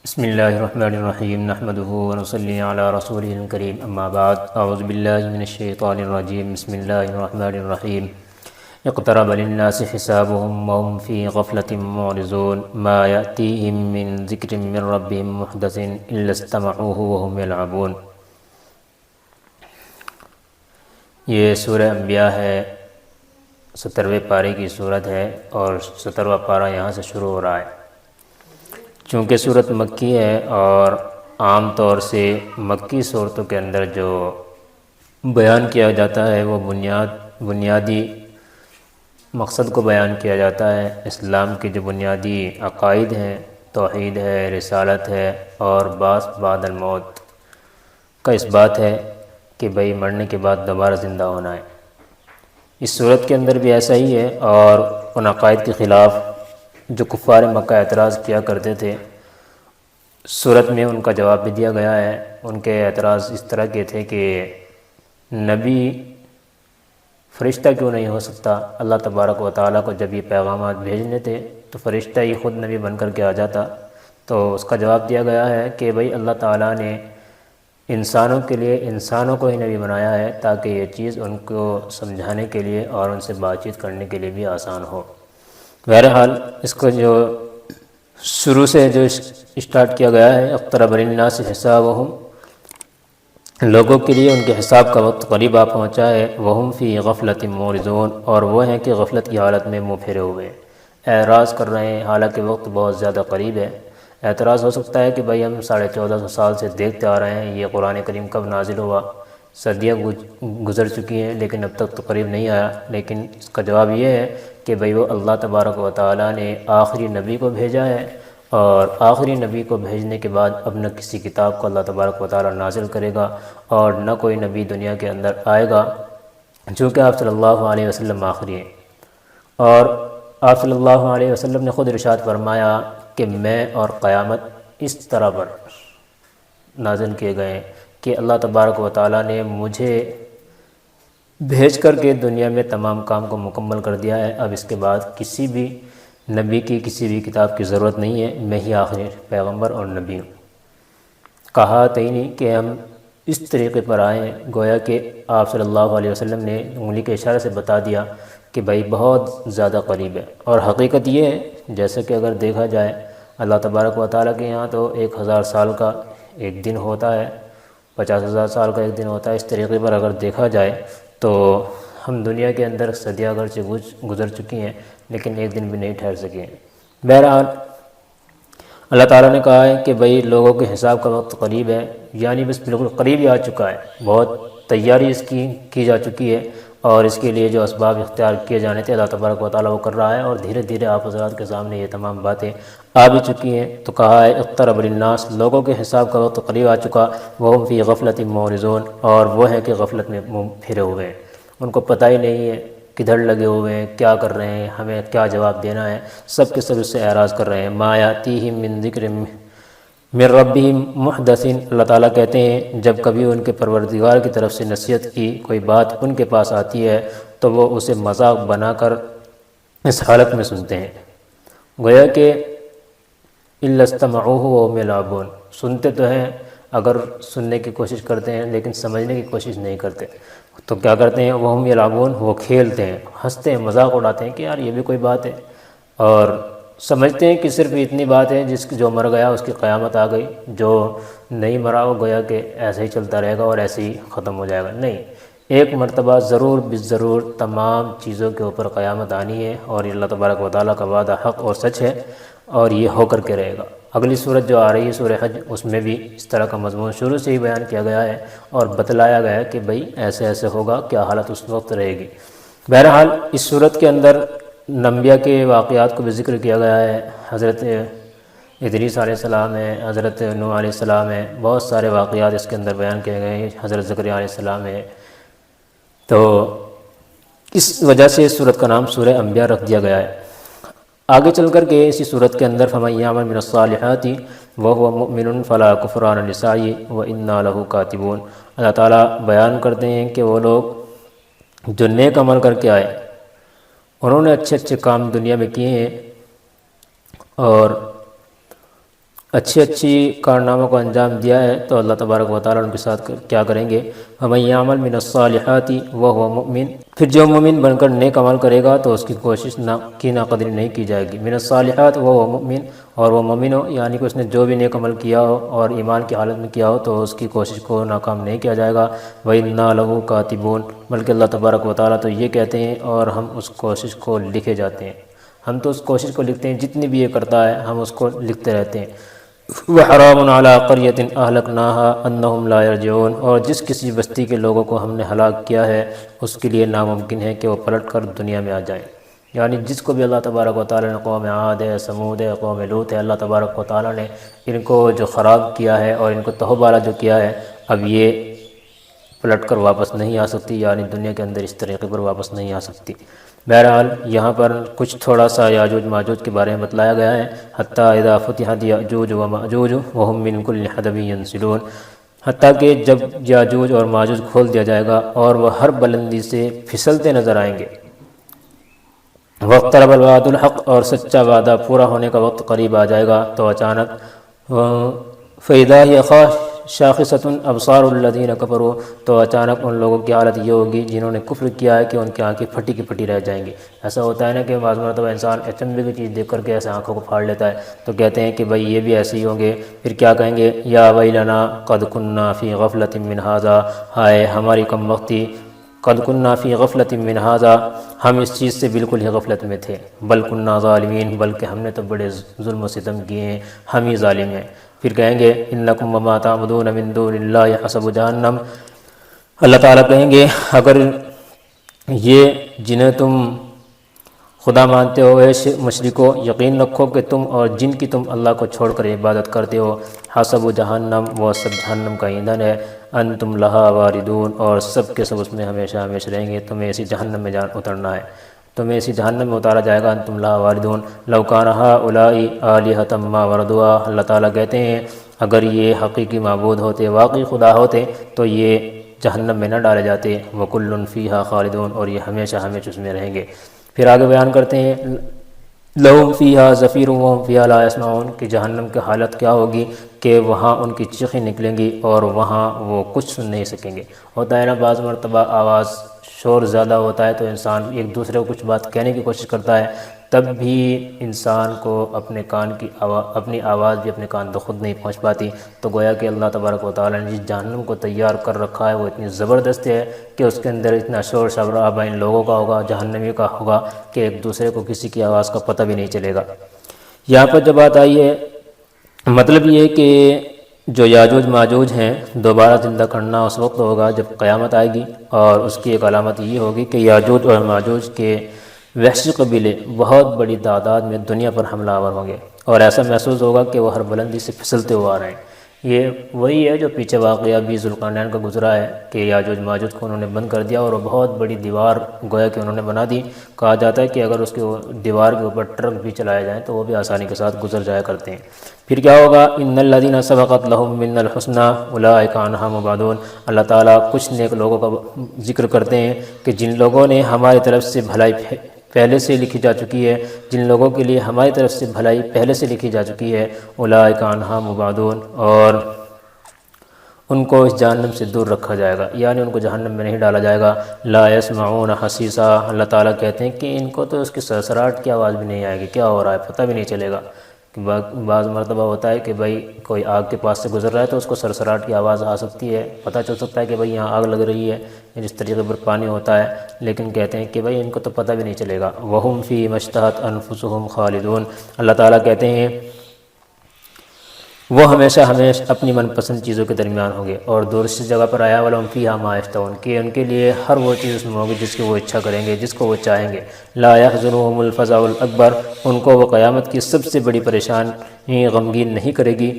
بسم اللہ الرحمن الرحیم نحمده ونصلی علی رسوله الکریم اما بعد اعوذ باللہ من الشیطان الرجیم بسم اللہ الرحمن الرحیم اقترب للناس حسابهم وهم في غفلة معرضون ما يأتيهم من ذکر من ربهم محدث الا استمعوه وهم يلعبون۔ یہ سورہ انبیاء ہے، 70ویں پارے کی صورت ہے اور 70واں پارہ یہاں سے شروع ہو رہا ہے۔ چونکہ صورت مکی ہے اور عام طور سے مکی صورتوں کے اندر جو بیان کیا جاتا ہے وہ بنیادی مقصد کو بیان کیا جاتا ہے۔ اسلام کی جو بنیادی عقائد ہیں، توحید ہے، رسالت ہے اور بعث بعد الموت کا اس بات ہے کہ بھئی مرنے کے بعد دوبارہ زندہ ہونا ہے۔ اس صورت کے اندر بھی ایسا ہی ہے، اور ان عقائد کے خلاف جو کفار مکہ اعتراض کیا کرتے تھے، صورت میں ان کا جواب بھی دیا گیا ہے۔ ان کے اعتراض اس طرح کے تھے کہ نبی فرشتہ کیوں نہیں ہو سکتا؟ اللہ تبارک و تعالیٰ کو جب یہ پیغامات بھیجنے تھے تو فرشتہ ہی خود نبی بن کر کے آ جاتا۔ تو اس کا جواب دیا گیا ہے کہ بھئی اللہ تعالیٰ نے انسانوں کے لیے انسانوں کو ہی نبی بنایا ہے تاکہ یہ چیز ان کو سمجھانے کے لیے اور ان سے بات چیت کرنے کے لیے بھی آسان ہو۔ بہرحال اس کو جو شروع سے جو اسٹارٹ کیا گیا ہے، اقترب للناس حسابهم، لوگوں کے لیے ان کے حساب کا وقت قریب آ پہنچا ہے۔ وهم فی غفلۃ معرضون، اور وہ ہیں کہ غفلت کی حالت میں منہ پھیرے ہوئے اعراض کر رہے ہیں، حالانکہ وقت بہت زیادہ قریب ہے۔ اعتراض ہو سکتا ہے کہ بھئی ہم 1450 سال سے دیکھتے آ رہے ہیں، یہ قرآن کریم کب نازل ہوا؟ صدیاں گزر چکی ہیں لیکن اب تک تو قریب نہیں آیا۔ لیکن اس کا جواب یہ ہے کہ بھئی وہ اللہ تبارک و تعالیٰ نے آخری نبی کو بھیجا ہے، اور آخری نبی کو بھیجنے کے بعد اب نہ کسی کتاب کو اللہ تبارک و تعالیٰ نازل کرے گا اور نہ کوئی نبی دنیا کے اندر آئے گا، چونکہ آپ صلی اللہ علیہ وسلم آخری ہیں۔ اور آپ صلی اللہ علیہ وسلم نے خود ارشاد فرمایا کہ میں اور قیامت اس طرح پر نازل کیے گئے ہیں کہ اللہ تبارک و تعالیٰ نے مجھے بھیج کر کے دنیا میں تمام کام کو مکمل کر دیا ہے۔ اب اس کے بعد کسی بھی نبی کی کسی بھی کتاب کی ضرورت نہیں ہے، میں ہی آخری پیغمبر اور نبی ہوں۔ کہا نہیں کہ ہم اس طریقے پر آئے ہیں، گویا کہ آپ صلی اللہ علیہ وسلم نے انگلی کے اشارے سے بتا دیا کہ بھئی بہت زیادہ قریب ہے۔ اور حقیقت یہ ہے، جیسے کہ اگر دیکھا جائے اللہ تبارک و تعالیٰ کے یہاں تو 1000 سال کا ایک دن ہوتا ہے، 50,000 سال کا ایک دن ہوتا ہے۔ اس طریقے پر اگر دیکھا جائے تو ہم دنیا کے اندر صدیاں اگرچہ گزر چکی ہیں لیکن ایک دن بھی نہیں ٹھہر سکے ہیں۔ بہرحال اللہ تعالیٰ نے کہا ہے کہ بھئی لوگوں کے حساب کا وقت قریب ہے، یعنی بس بالکل قریب ہی آ چکا ہے، بہت تیاری اس کی جا چکی ہے، اور اس کے لیے جو اسباب اختیار کیے جانے تھے اللہ تبارک و تعالیٰ وہ کر رہا ہے، اور دھیرے دھیرے آپ حضرات کے سامنے یہ تمام باتیں آ بھی چکی ہیں۔ تو کہا ہے اقترب للناس، لوگوں کے حساب کا وقت قریب آ چکا، وہم فی غفلۃ معرضون، اور وہ ہے کہ غفلت میں منہ پھرے ہوئے ہیں، ان کو پتہ ہی نہیں ہے کدھر لگے ہوئے ہیں، کیا کر رہے ہیں، ہمیں کیا جواب دینا ہے، سب کے سب اس سے اعراض کر رہے ہیں۔ ما یاتیہم من ذکر من ربہم محدث، اللہ تعالیٰ کہتے ہیں جب کبھی ان کے پروردگار کی طرف سے نصیحت کی کوئی بات ان کے پاس آتی ہے تو وہ اسے مذاق بنا کر اس حالت میں سنتے ہیں، گویا کہ الا استمعوہ وہم یلعبون، سنتے تو ہیں، اگر سننے کی کوشش کرتے ہیں لیکن سمجھنے کی کوشش نہیں کرتے، تو کیا کرتے ہیں؟ وہم یلعبون، وہ کھیلتے ہیں، ہنستے ہیں، مذاق اڑاتے ہیں کہ یار یہ بھی کوئی بات ہے، اور سمجھتے ہیں کہ صرف اتنی بات ہے جو مر گیا اس کی قیامت آ گئی، جو نہیں مرا وہ گویا کہ ایسے ہی چلتا رہے گا اور ایسے ہی ختم ہو جائے گا۔ نہیں، ایک مرتبہ ضرور بالضرور تمام چیزوں کے اوپر قیامت آنی ہے، اور اللہ تبارک و تعالیٰ کا وعدہ حق اور سچ ہے، اور یہ ہو کر کے رہے گا۔ اگلی صورت جو آ رہی ہے سورہ حج، اس میں بھی اس طرح کا مضمون شروع سے ہی بیان کیا گیا ہے اور بتلایا گیا ہے کہ بھئی ایسے ایسے ہوگا، کیا حالت اس وقت رہے گی۔ بہرحال اس صورت کے اندر انبیاء کے واقعات کو بھی ذکر کیا گیا ہے، حضرت ادریس علیہ السلام ہے، حضرت نوح علیہ السلام ہے، بہت سارے واقعات اس کے اندر بیان کیے گئے ہیں، حضرت زکریا علیہ السلام ہے۔ تو اس وجہ سے اس صورت کا نام سورہ انبیاء رکھ دیا گیا ہے۔ آگے چل کر کے اسی صورت کے اندر فَمَن يَعْمَلْ مِنَ الصَّالِحَاتِ وَهُوَ مُؤْمِنٌ فَلَا كُفْرَانَ لِسَعْيِهِ وَإِنَّا لَهُ كَاتِبُونَ۔ اللہ تعالیٰ بیان کرتے ہیں کہ وہ لوگ جو نیک عمل کر کے آئے، انہوں نے اچھے اچھے کام دنیا میں کیے ہیں، اور اچھی اچھی کارناموں کو انجام دیا ہے تو اللہ تبارک و تعالیٰ ان کے ساتھ کیا کریں گے؟ وَمَن يَعْمَلْ مِنَ الصَّالِحَاتِ وَهُوَ مُؤْمِنٌ، پھر جو مومن بن کر نیک عمل کرے گا تو اس کی کوشش کی ناقدری نہیں کی جائے گی۔ مِنَ الصَّالِحَاتِ وَهُوَ مُؤْمِنٌ، اور وہ مومن ہو، یعنی کہ اس نے جو بھی نیک عمل کیا ہو اور ایمان کی حالت میں کیا ہو تو اس کی کوشش کو ناکام نہیں کیا جائے گا۔ وَإِنَّا لَهُ كَاتِبُونَ، بلکہ اللہ تبارک و تعالیٰ تو یہ کہتے ہیں اور ہم اس کوشش کو لکھے جاتے ہیں، ہم تو اس کوشش کو لکھتے ہیں، جتنی بھی یہ کرتا ہے ہم اس کو لکھتے رہتے ہیں۔ وَحَرَامٌ عَلَىٰ قَرْيَةٍ أَهْلَكْنَاهَا أَنَّهُمْ لَا يَرْجِعُونَ، اور جس کسی بستی کے لوگوں کو ہم نے ہلاک کیا ہے اس کے لیے ناممکن ہے کہ وہ پلٹ کر دنیا میں آ جائیں۔ یعنی جس کو بھی اللہ تبارک و تعالیٰ نے، قوم عاد ہے، سمود ہے، قوم لوط ہے، اللہ تبارک و تعالیٰ نے ان کو جو خراب کیا ہے اور ان کو تہو بالا جو کیا ہے، اب یہ پلٹ کر واپس نہیں آ سکتی، یعنی دنیا کے اندر اس طریقے پر واپس نہیں آ سکتی۔ بہرحال یہاں پر کچھ تھوڑا سا یاجوج ماجوج کے بارے میں بتلایا گیا ہے۔ حتیٰ اذا فتحت یاجوج و ماجوج وہم من کل حدب ینسلون، حتیٰ کہ جب یاجوج اور ماجوج کھول دیا جائے گا اور وہ ہر بلندی سے پھسلتے نظر آئیں گے۔ واقترب الوعد الحق، اور سچا وعدہ پورا ہونے کا وقت قریب آ جائے گا تو اچانک فَإِذَا هِيَ شَاخِصَةٌ أَبْصَارُ الَّذِينَ كَفَرُوا، تو اچانک ان لوگوں کی حالت یہ ہوگی جنہوں نے کفر کیا ہے کہ ان کی آنکھیں پھٹی کی پھٹی رہ جائیں گی۔ ایسا ہوتا ہے نا کہ بعض مرتبہ انسان اچنبے کی چیز دیکھ کر کے ایسے آنکھوں کو پھاڑ لیتا ہے، تو کہتے ہیں کہ بھائی یہ بھی ایسے ہی ہوں گے۔ پھر کیا کہیں گے؟ یا ویلنا قد كنا فی غفلۃ من ھذا، ہائے ہماری کم وقتی، قد كنا فی غفلۃ من ھذا، ہم اس چیز سے بالکل ہی غفلت میں تھے، بل كنا ظالمین، بلکہ ہم نے تو بڑے ظلم و ستم کیے ہیں، ہم ہی ظالم ہیں۔ پھر کہیں گے انکم وما تعبدون من دون اللہ حسب جہنم، اللہ تعالیٰ کہیں گے اگر یہ جنہیں تم خدا مانتے ہو اے مشرکو، یقین رکھو کہ تم اور جن کی تم اللہ کو چھوڑ کر عبادت کرتے ہو، حسب جہنم، وہ سب جہنم کا ایندھن ہے، انتم لہا واردون، اور سب کے سب اس میں ہمیشہ ہمیشہ رہیں گے، تمہیں اسی جہنم میں اترنا ہے، تمہیں اسی جہنم میں اتارا جائے گا، انتم لہا واردون۔ لو کان ہؤلاء آلہۃ ما وردوہا، اللہ تعالیٰ کہتے ہیں اگر یہ حقیقی معبود ہوتے، واقعی خدا ہوتے تو یہ جہنم میں نہ ڈالے جاتے، وکل فیہا خالدون، اور یہ ہمیشہ ہمیشہ اس میں رہیں گے۔ پھر آگے بیان کرتے ہیں لہم فیہا زفیر وہم فیہا لا یسمعون، کہ جہنم کی حالت کیا ہوگی کہ وہاں ان کی چیخیں نکلیں گی اور وہاں وہ کچھ سن نہیں سکیں گے۔ ہوتا ہے نا بعض مرتبہ آواز شور زیادہ ہوتا ہے تو انسان ایک دوسرے کو کچھ بات کہنے کی کوشش کرتا ہے، تب بھی انسان کو اپنی آواز بھی اپنے کان تک خود نہیں پہنچ پاتی، تو گویا کہ اللہ تبارک و تعالیٰ نے جس جہنم کو تیار کر رکھا ہے وہ اتنی زبردست ہے کہ اس کے اندر اتنا شور شرابہ ان لوگوں کا ہوگا، جہنمی کا ہوگا، کہ ایک دوسرے کو کسی کی آواز کا پتہ بھی نہیں چلے گا۔ یہاں پر جب بات آئی ہے، مطلب یہ ہے کہ جو یاجوج ماجوج ہیں دوبارہ زندہ کرنا اس وقت ہوگا جب قیامت آئے گی، اور اس کی ایک علامت یہ ہوگی کہ یاجوج اور ماجوج کے وحشی قبیلے بہت بڑی تعداد میں دنیا پر حملہ آور ہوں گے، اور ایسا محسوس ہوگا کہ وہ ہر بلندی سے پھسلتے ہوئے آ رہے ہیں۔ یہ وہی ہے جو پیچھے واقعہ بھی ذوالقرنین کا گزرا ہے کہ یاجوج ماجوج کو انہوں نے بند کر دیا اور وہ بہت بڑی دیوار گویا کہ انہوں نے بنا دی۔ کہا جاتا ہے کہ اگر اس کے دیوار کے اوپر ٹرک بھی چلائے جائیں تو وہ بھی آسانی کے ساتھ گزر جایا کرتے ہیں۔ پھر کیا ہوگا؟ ان الذین سبقت لہم منا الحسنی اولئک عنہا مبعدون، اللہ تعالیٰ کچھ نیک لوگوں کا ذکر کرتے ہیں کہ جن لوگوں نے ہماری طرف سے بھلائی پہلے سے لکھی جا چکی ہے، جن لوگوں کے لیے ہماری طرف سے بھلائی پہلے سے لکھی جا چکی ہے، اولئک عنہا مبعدون، اور ان کو اس جہنم سے دور رکھا جائے گا، یعنی ان کو جہنم میں نہیں ڈالا جائے گا۔ لا یسمعون حسیسا، اللہ تعالیٰ کہتے ہیں کہ ان کو تو اس کی سرسراہٹ کی آواز بھی نہیں آئے گی، کیا ہو رہا ہے پتہ بھی نہیں چلے گا۔ بعض مرتبہ ہوتا ہے کہ بھائی کوئی آگ کے پاس سے گزر رہا ہے تو اس کو سرسراہٹ کی آواز آ سکتی ہے، پتہ چل سکتا ہے کہ بھائی یہاں آگ لگ رہی ہے، جس طریقے پر پانی ہوتا ہے، لیکن کہتے ہیں کہ بھائی ان کو تو پتہ بھی نہیں چلے گا۔ وہم فی مشتہت انفسہم خالدون، اللہ تعالیٰ کہتے ہیں وہ ہمیشہ اپنی من پسند چیزوں کے درمیان ہوں گے، اور دوسری جگہ پر آیا وَلَهُمْ فِيهَا مَا يَشْتَهُونَ، کہ ان کے لیے ہر وہ چیز اس میں ہوگی جس کی وہ اچھا کریں گے، جس کو وہ چاہیں گے۔ لا يحزنهم الفزع الاکبر، ان کو وہ قیامت کی سب سے بڑی پریشانی غمگین نہیں کرے گی۔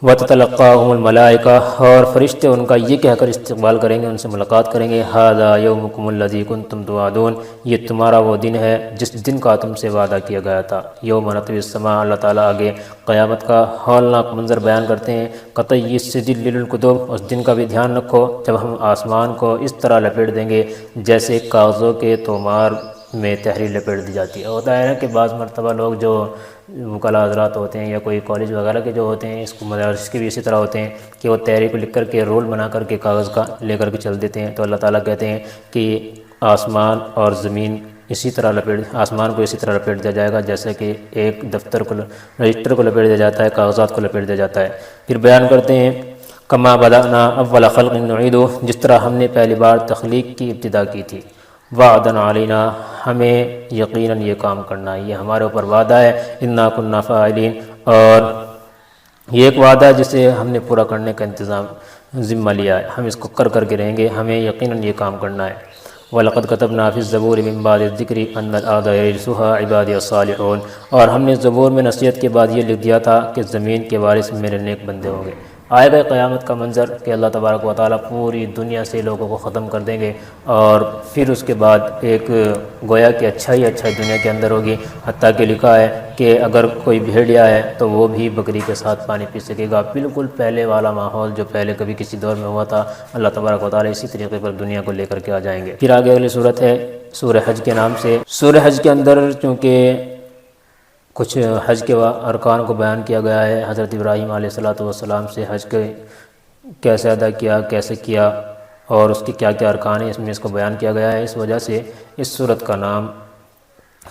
وَتَتَلَقَّاهُمُ الْمَلَائِكَةُ، اور فرشتے ان کا یہ کہہ کر استقبال کریں گے، ان سے ملاقات کریں گے، هَذَا يَوْمُكُمُ الَّذِي كُنتُمْ تُوعَدُونَ، یہ تمہارا وہ دن ہے جس دن کا تم سے وعدہ کیا گیا تھا۔ یوم نطوی السماء، اللہ تعالیٰ آگے قیامت کا ہولناک منظر بیان کرتے ہیں، قطعی السجل للکتب، اس دن کا بھی دھیان رکھو جب ہم آسمان کو اس طرح لپیٹ دیں گے جیسے کاغذوں کے تومار میں تحریر لپیٹ دی جاتی ہے۔ ہوتا ہے نا کہ بعض مرتبہ لوگ جو وکلاء حضرات ہوتے ہیں یا کوئی کالج وغیرہ کے جو ہوتے ہیں، اس کو مدارس کے بھی اسی طرح ہوتے ہیں کہ وہ تحریر کو لکھ کر کے رول بنا کر کے کاغذ کا لے کر کے چل دیتے ہیں۔ تو اللہ تعالیٰ کہتے ہیں کہ آسمان اور زمین آسمان کو اسی طرح لپیٹ دیا جائے گا جیسے کہ ایک دفتر کو رجسٹر کو لپیٹ دیا جاتا ہے، کاغذات کو لپیٹ دیا جاتا ہے۔ پھر بیان کرتے ہیں کما بدأنا اول خلق نعیدہ، جس طرح ہم نے پہلی بار تخلیق کی ابتدا کی تھی۔ وعدن علینا، ہمیں یقیناً یہ کام کرنا ہے، یہ ہمارے اوپر وعدہ ہے۔ انا کنا فاعلین، اور یہ ایک وعدہ ہے جسے ہم نے پورا کرنے کا انتظام ذمہ لیا ہے، ہم اس کو کر کے رہیں گے، ہمیں یقیناً یہ کام کرنا ہے۔ وَلَقَدْ كَتَبْنَا فِي الزَّبُورِ مِن بَعْدِ الذِّكْرِ أَنَّ الْأَرْضَ يَرِثُهَا عِبَادِيَ الصَّالِحُونَ، اور ہم نے زبور میں نصیحت کے بعد یہ لکھ دیا تھا کہ زمین کے وارث میرے نیک بندے ہوں گے۔ آئے گا قیامت کا منظر کہ اللہ تبارک و تعالیٰ پوری دنیا سے لوگوں کو ختم کر دیں گے، اور پھر اس کے بعد ایک گویا کہ اچھائی دنیا کے اندر ہوگی، حتیٰ کہ لکھا ہے کہ اگر کوئی بھیڑیا ہے تو وہ بھی بکری کے ساتھ پانی پی سکے گا۔ بالکل پہلے والا ماحول جو پہلے کبھی کسی دور میں ہوا تھا، اللہ تبارک و تعالیٰ اسی طریقے پر دنیا کو لے کر کے آ جائیں گے۔ پھر آگے اگلی صورت ہے سورہ حج کے نام سے۔ سورہ حج کے اندر چونکہ کچھ حج کے ارکان کو بیان کیا گیا ہے، حضرت ابراہیم علیہ السلام سے حج کے کیسے ادا کیا، کیسے کیا، اور اس کے کیا کیا ارکان ہیں، اس میں اس کو بیان کیا گیا ہے۔ اس وجہ سے اس صورت کا نام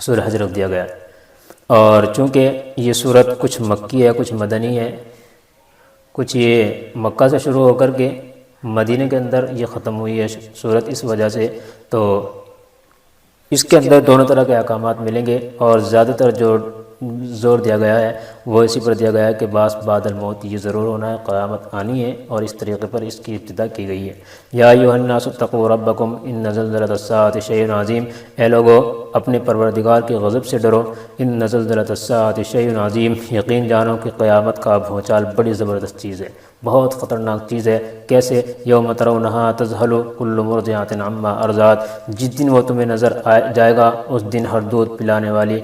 سورہ حج رکھ دیا گیا ہے۔ اور چونکہ یہ صورت کچھ مکی ہے کچھ مدنی ہے، کچھ یہ مکہ سے شروع ہو کر کے مدینہ کے اندر یہ ختم ہوئی ہے صورت، اس وجہ سے تو اس کے اندر دونوں طرح کے احکامات ملیں گے، اور زیادہ تر جو زور دیا گیا ہے وہ اسی پر دیا گیا ہے کہ بعث بعد الموت یہ ضرور ہونا ہے، قیامت آنی ہے، اور اس طریقے پر اس کی ابتدا کی گئی ہے۔ یا ایھا الناس اتقوا ربکم ان زلزلۃ الساعۃ شیء عظیم، اے لوگو اپنے پروردگار کے غضب سے ڈرو، ان زلزلۃ الساعۃ شیء عظیم، یقین جانو کہ قیامت کا بھونچال بڑی زبردست چیز ہے، بہت خطرناک چیز ہے۔ کیسے؟ یوم ترونھا تذہل کل مرضعۃ عما ارضعت، جس دن وہ تمہیں نظر جائے گا اس دن ہر دودھ پلانے والی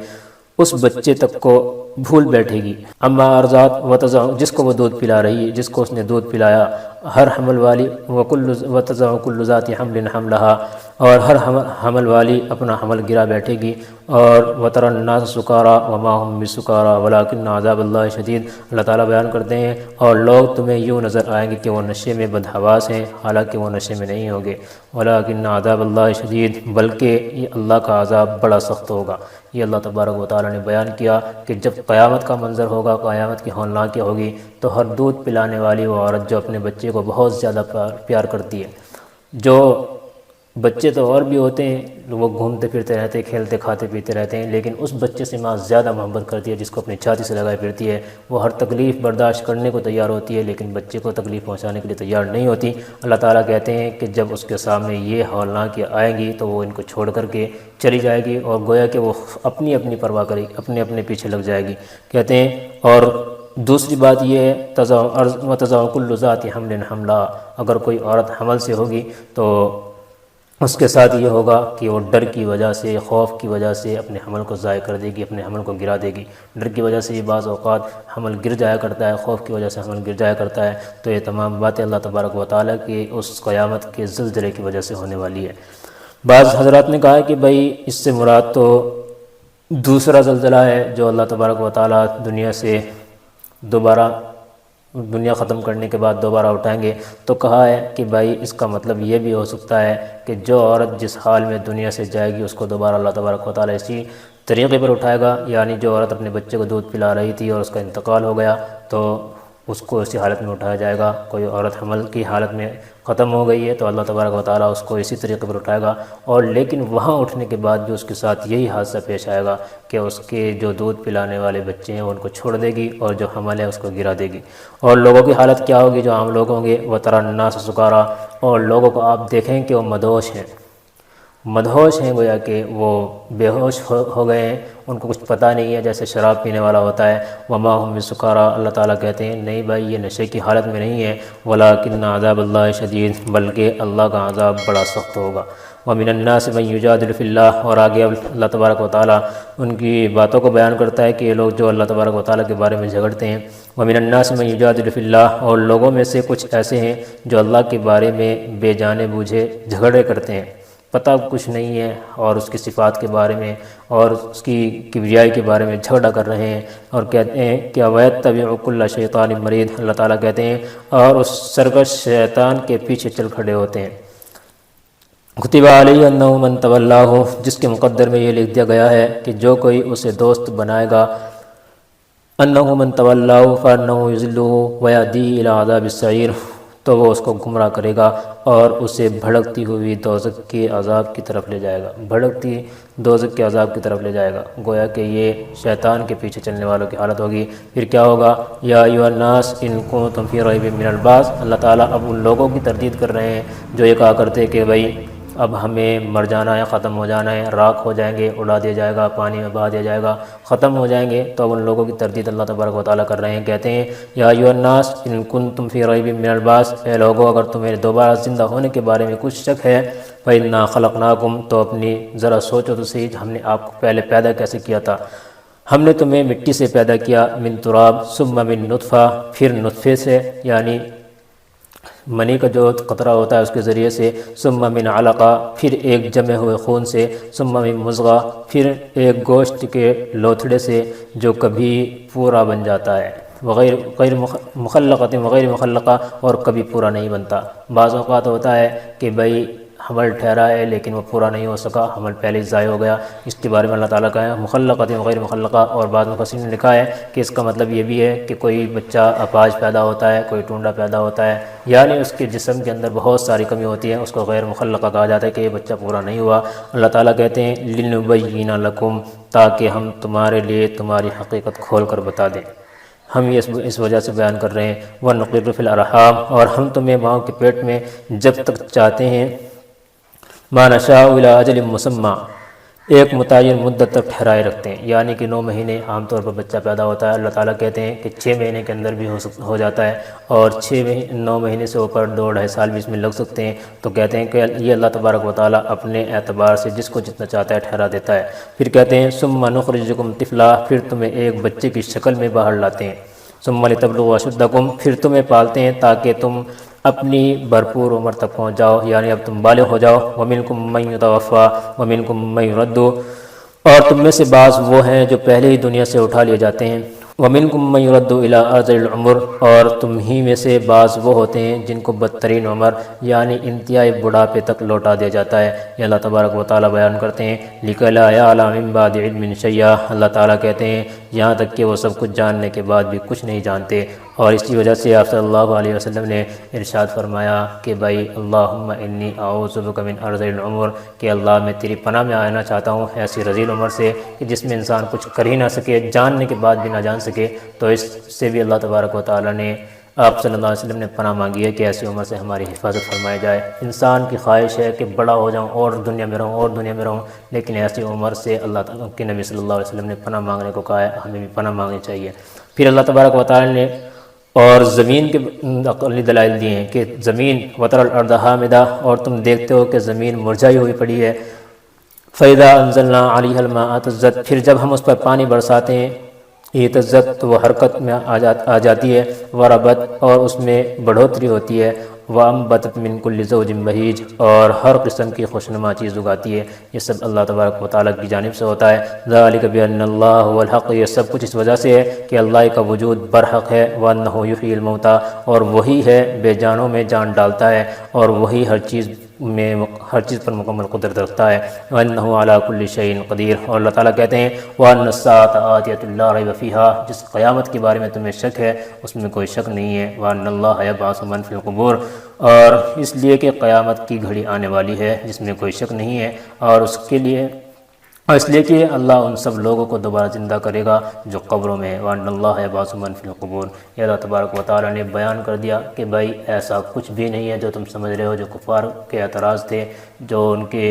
اس بچے تک کو بھول بیٹھے گی، اما ارضعت وتضع، جس کو وہ دودھ پلا رہی ہے، جس کو اس نے دودھ پلایا، ہر حمل والی وتضع کل ذات حمل حملھا، اور ہر حمل والی اپنا حمل گرا بیٹھے گی۔ اور وتری الناس سکارا وما هم بسکارا ولکن عذاب اللہ شدید، اللہ تعالیٰ بیان کرتے ہیں اور لوگ تمہیں یوں نظر آئیں گے کہ وہ نشے میں بدحواس ہیں، حالانکہ وہ نشے میں نہیں ہوں گے۔ ولکن عذاب اللہ شدید، بلکہ یہ اللہ کا عذاب بڑا سخت ہوگا۔ یہ اللہ تبارک و تعالیٰ نے بیان کیا کہ جب قیامت کا منظر ہوگا، قیامت کی ہولناکی ہوگی، تو ہر دودھ پلانے والی وہ عورت جو اپنے بچے کو بہت زیادہ پیار کرتی ہے، جو بچے تو اور بھی ہوتے ہیں، وہ گھومتے پھرتے رہتے ہیں، کھیلتے کھاتے پیتے رہتے ہیں، لیکن اس بچے سے ماں زیادہ محبت کرتی ہے جس کو اپنی چھاتی سے لگائے پھرتی ہے، وہ ہر تکلیف برداشت کرنے کو تیار ہوتی ہے لیکن بچے کو تکلیف پہنچانے کے لیے تیار نہیں ہوتی۔ اللہ تعالیٰ کہتے ہیں کہ جب اس کے سامنے یہ ہولناکی آئیں گی تو وہ ان کو چھوڑ کر کے چلی جائے گی، اور گویا کہ وہ اپنی پرواہ کرے گی، اپنے پیچھے لگ جائے گی۔ کہتے ہیں اور دوسری بات یہ ہے وتضع کل ذات حمل حملھا، اگر کوئی عورت حمل سے ہوگی تو اس کے ساتھ یہ ہوگا کہ وہ ڈر کی وجہ سے، خوف کی وجہ سے اپنے حمل کو ضائع کر دے گی، اپنے حمل کو گرا دے گی۔ ڈر کی وجہ سے یہ بعض اوقات حمل گر جایا کرتا ہے، خوف کی وجہ سے حمل گر جایا کرتا ہے۔ تو یہ تمام باتیں اللہ تبارک و تعالیٰ کی اس قیامت کے زلزلے کی وجہ سے ہونے والی ہے۔ بعض حضرات نے کہا ہے کہ بھائی اس سے مراد تو دوسرا زلزلہ ہے جو اللہ تبارک و تعالیٰ دنیا سے دوبارہ دنیا ختم کرنے کے بعد دوبارہ اٹھائیں گے، تو کہا ہے کہ بھائی اس کا مطلب یہ بھی ہو سکتا ہے کہ جو عورت جس حال میں دنیا سے جائے گی اس کو دوبارہ اللہ تبارک و تعالیٰ اسی طریقے پر اٹھائے گا، یعنی جو عورت اپنے بچے کو دودھ پلا رہی تھی اور اس کا انتقال ہو گیا تو اس کو اسی حالت میں اٹھایا جائے گا۔ کوئی عورت حمل کی حالت میں ختم ہو گئی ہے تو اللہ تبارک و تعالیٰ اس کو اسی طریقے پر اٹھائے گا، اور لیکن وہاں اٹھنے کے بعد بھی اس کے ساتھ یہی حادثہ پیش آئے گا کہ اس کے جو دودھ پلانے والے بچے ہیں وہ ان کو چھوڑ دے گی، اور جو حمل ہے اس کو گرا دے گی۔ اور لوگوں کی حالت کیا ہوگی؟ جو عام لوگ ہوں گے، وتری الناس سکارا، اور لوگوں کو آپ دیکھیں کہ وہ مدہوش ہیں، گویا کہ وہ بے ہوش ہو گئے ہیں، ان کو کچھ پتہ نہیں ہے، جیسے شراب پینے والا ہوتا ہے۔ وما هم بسکارا، اللہ تعالیٰ کہتے ہیں نہیں بھائی یہ نشے کی حالت میں نہیں ہے، ولکن عذاب اللہ شدید، بلکہ اللہ کا عذاب بڑا سخت ہوگا۔ ومن الناس من یجادل فی اللہ، اور آگے اب اللہ تبارک و تعالیٰ ان کی باتوں کو بیان کرتا ہے کہ یہ لوگ جو اللہ تبارک و تعالیٰ کے بارے میں جھگڑتے ہیں۔ ومن الناس من یجادل فی اللہ، اور لوگوں میں سے کچھ ایسے ہیں جو اللہ کے بارے میں بے جانے بوجھے جھگڑے کرتے ہیں، پتہ کچھ نہیں ہے، اور اس کی صفات کے بارے میں اور اس کی کبریائی کے بارے میں جھگڑا کر رہے ہیں، اور کہتے ہیں کہ وَيَتَّبِعُ كُلَّ شَيْطَانٍ مَرِيدٍ، اللہ تعالیٰ کہتے ہیں اور اس سرکش شیطان کے پیچھے چل کھڑے ہوتے ہیں۔ کتب علیہ انہ من تولاہ، جس کے مقدر میں یہ لکھ دیا گیا ہے کہ جو کوئی اسے دوست بنائے گا، انہ من تولاہ فانہ یضلہ ویہدیہ الی عذاب السعیر، تو وہ اس کو گمراہ کرے گا اور اسے بھڑکتی ہوئی دوزخ کے عذاب کی طرف لے جائے گا، بھڑکتی دوزخ کے عذاب کی طرف لے جائے گا۔ گویا کہ یہ شیطان کے پیچھے چلنے والوں کی حالت ہوگی۔ پھر کیا ہوگا؟ یا ایھا الناس ان کنتم فی ریب من البعث، اللہ تعالیٰ اب ان لوگوں کی تردید کر رہے ہیں جو یہ کہا کرتے کہ بھائی اب ہمیں مر جانا ہے، ختم ہو جانا ہے، راکھ ہو جائیں گے، اڑا دیا جائے گا، پانی میں بہا دیا جائے گا، ختم ہو جائیں گے۔ تو اب ان لوگوں کی تردید اللہ تبارک و تعالیٰ کر رہے ہیں، کہتے ہیں یا ایھا الناس ان کنتم فی ریب من البعث، اے لوگو اگر تمہیں دوبارہ زندہ ہونے کے بارے میں کچھ شک ہے، فإنا خلقناکم، تو اپنی ذرا سوچو تو صحیح، ہم نے آپ کو پہلے پیدا کیسے کیا تھا؟ ہم نے تمہیں مٹی سے پیدا کیا، من تراب ثم من نطفہ، پھر نطفے سے یعنی منی کا جو قطرہ ہوتا ہے اس کے ذریعے سے، ثم من علقہ، پھر ایک جمے ہوئے خون سے، ثم من مضغہ، پھر ایک گوشت کے لوتھڑے سے جو کبھی پورا بن جاتا ہے، غیر مخلقۃ وغیر مخلقہ، اور کبھی پورا نہیں بنتا۔ بعض اوقات ہوتا ہے کہ بھئی حمل ٹھہرا ہے لیکن وہ پورا نہیں ہو سکا، حمل پہلے ہی ضائع ہو گیا، اس کے بارے میں اللہ تعالیٰ کا ہے مخلقۃ وغیر مخلقہ۔ اور بعض مفسرین نے لکھا ہے کہ اس کا مطلب یہ بھی ہے کہ کوئی بچہ اپاہج پیدا ہوتا ہے، کوئی ٹونڈا پیدا ہوتا ہے، یعنی اس کے جسم کے اندر بہت ساری کمی ہوتی ہے، اس کو غیر مخلقہ کہا جاتا ہے کہ یہ بچہ پورا نہیں ہوا۔ اللہ تعالیٰ کہتے ہیں لِنُبَيِّنَ لَكُمْ، تاکہ ہم تمہارے لیے تمہاری حقیقت کھول کر بتا دیں، ہم یہ اس وجہ سے بیان کر رہے ہیں۔ وَنُقِرُّ فِي الْأَرْحَامِ، اور ہم تمہیں ماؤں کے پیٹ میں جب تک چاہتے ہیں، مَا نَشَاءُ إِلَىٰ أَجَلٍ مُّسَمًّى، ایک متعین مدت تک ٹھہرائے رکھتے ہیں، یعنی کہ 9 مہینے عام طور پر بچہ پیدا ہوتا ہے۔ اللہ تعالیٰ کہتے ہیں کہ 6 مہینے کے اندر بھی ہو جاتا ہے، اور 9 مہینے سے اوپر 2-2.5 سال بھی اس میں لگ سکتے ہیں۔ تو کہتے ہیں کہ یہ اللہ تبارک و تعالیٰ اپنے اعتبار سے جس کو جتنا چاہتا ہے ٹھہرا دیتا ہے۔ پھر کہتے ہیں ثُمَّ نُخْرِجُكُمْ طِفْلًا، پھر تمہیں ایک بچے کی شکل میں باہر لاتے ہیں، ثُمَّ لِتَبْلُغُوا أَشُدَّكُمْ، پھر تمہیں پالتے ہیں تاکہ تم اپنی بھرپور عمر تک پہنچ جاؤ، یعنی اب تم بالغ ہو جاؤ۔ وَمِنْكُمْ مَن يُتَوَفَّىٰ وَمِنْكُمْ مَن يُرَدُّ، اور تم میں سے بعض وہ ہیں جو پہلے ہی دنیا سے اٹھا لیے جاتے ہیں۔ وَمِنْكُمْ مَن يُرَدُّ إِلَىٰ أَرْذَلِ الْعُمُرِ، اور تم ہی میں سے بعض وہ ہوتے ہیں جن کو بدترین عمر یعنی انتہائی بڑھاپے تک لوٹا دیا جاتا ہے۔ یہ اللہ تبارک و تعالیٰ بیان کرتے ہیں لِكَيْ لَا يَعْلَمَ مِن بَعْدِ عِلْمٍ شَيْئًا، اللہ تعالیٰ کہتے ہیں یہاں تک کہ وہ سب کچھ جاننے کے بعد بھی کچھ نہیں جانتے۔ اور اسی وجہ سے آپ صلی اللہ علیہ وسلم نے ارشاد فرمایا کہ بھائی اللہم انی اعوذ بک من ارذل العمر، کہ اللہ میں تیری پناہ میں آنا چاہتا ہوں ایسی رذیل عمر سے کہ جس میں انسان کچھ کر ہی نہ سکے، جاننے کے بعد بھی نہ جان سکے۔ تو اس سے بھی اللہ تبارک و تعالیٰ نے آپ صلی اللہ علیہ وسلم نے پناہ مانگی ہے کہ ایسی عمر سے ہماری حفاظت فرمائی جائے۔ انسان کی خواہش ہے کہ بڑا ہو جاؤں اور دنیا میں رہوں اور دنیا میں رہوں، لیکن ایسی عمر سے اللہ تعالیٰ کے نبی صلی اللہ علیہ وسلم نے پناہ مانگنے کو کہا ہے، ہمیں بھی پناہ مانگنی چاہیے۔ پھر اللہ تبارک و تعالیٰ نے اور زمین کے عقلی دلائل دیے ہیں کہ زمین وَتَرَى الْأَرْضَ حَامِدَةً، اور تم دیکھتے ہو کہ زمین مرجھائی ہوئی پڑی ہے۔ فَإِذَا أَنزَلْنَا عَلَيْهَا الْمَاءَ اهْتَزَّتْ، پھر جب ہم اس پر پانی برساتے ہیں، اہتزت تو وہ حرکت میں آ جاتی ہے، وربت اور اس میں بڑھوتری ہوتی ہے، وَأَنبَتَتْ مِن كُلِّ زَوْجٍ بَهِيجٍ، اور ہر قسم کی خوشنما چیز اگاتی ہے۔ یہ سب اللہ تبارک و تعالیٰ کی جانب سے ہوتا ہے۔ ذَلِكَ بِأَنَّ اللَّهَ هُوَ الْحَقُّ، یہ سب کچھ اس وجہ سے ہے کہ اللہ کا وجود برحق ہے، وَأَنَّهُ يُحْيِي الْمَوْتَىٰ، اور وہی ہے بے جانوں میں جان ڈالتا ہے، اور وہی ہر چیز پر مکمل قدرت رکھتا ہے۔ وَأَنَّهُ عَلَىٰ كُلِّ شَيْءٍ قَدِيرٌ، اور اللہ تعالیٰ کہتے ہیں وَأَنَّ السَّاعَةَ آتِيَةٌ لَا رَيْبَ فِيهَا، جس قیامت کے بارے میں تمہیں شک ہے اس میں کوئی شک نہیں ہے۔ وَأَنَّ اللَّهَ يَبْعَثُ مَن فِي الْقُبُورِ، اور اس لیے کہ قیامت کی گھڑی آنے والی ہے جس میں کوئی شک نہیں ہے، اور اس لیے کہ اللہ ان سب لوگوں کو دوبارہ زندہ کرے گا جو قبروں میں ہے۔ وَأَنَّ اللَّهَ يَبْعَثُ مَن فِي الْقُبُورِ، یہ اللہ تبارک و تعالیٰ نے بیان کر دیا کہ بھائی ایسا کچھ بھی نہیں ہے جو تم سمجھ رہے ہو، جو کفار کے اعتراض تھے، جو ان کے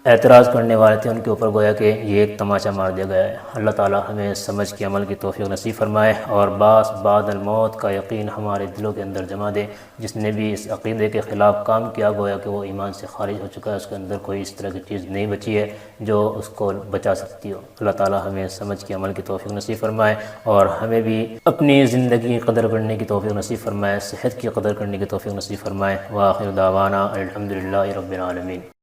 اعتراض کرنے والے تھے، ان کے اوپر گویا کہ یہ ایک تماشا مار دیا گیا ہے۔ اللہ تعالیٰ ہمیں سمجھ کے عمل کی توفیق نصیب فرمائے، اور بعث بعد الموت کا یقین ہمارے دلوں کے اندر جما دے۔ جس نے بھی اس عقیدے کے خلاف کام کیا گویا کہ وہ ایمان سے خارج ہو چکا ہے، اس کے اندر کوئی اس طرح کی چیز نہیں بچی ہے جو اس کو بچا سکتی ہو۔ اللہ تعالیٰ ہمیں سمجھ کے عمل کی توفیق نصیب فرمائے، اور ہمیں بھی اپنی زندگی کی قدر کرنے کی توفیق نصیب فرمائے، صحت کی قدر کرنے کی توفیق نصیب فرمائے۔ وآخر دعوانا الحمدللہ رب العالمین۔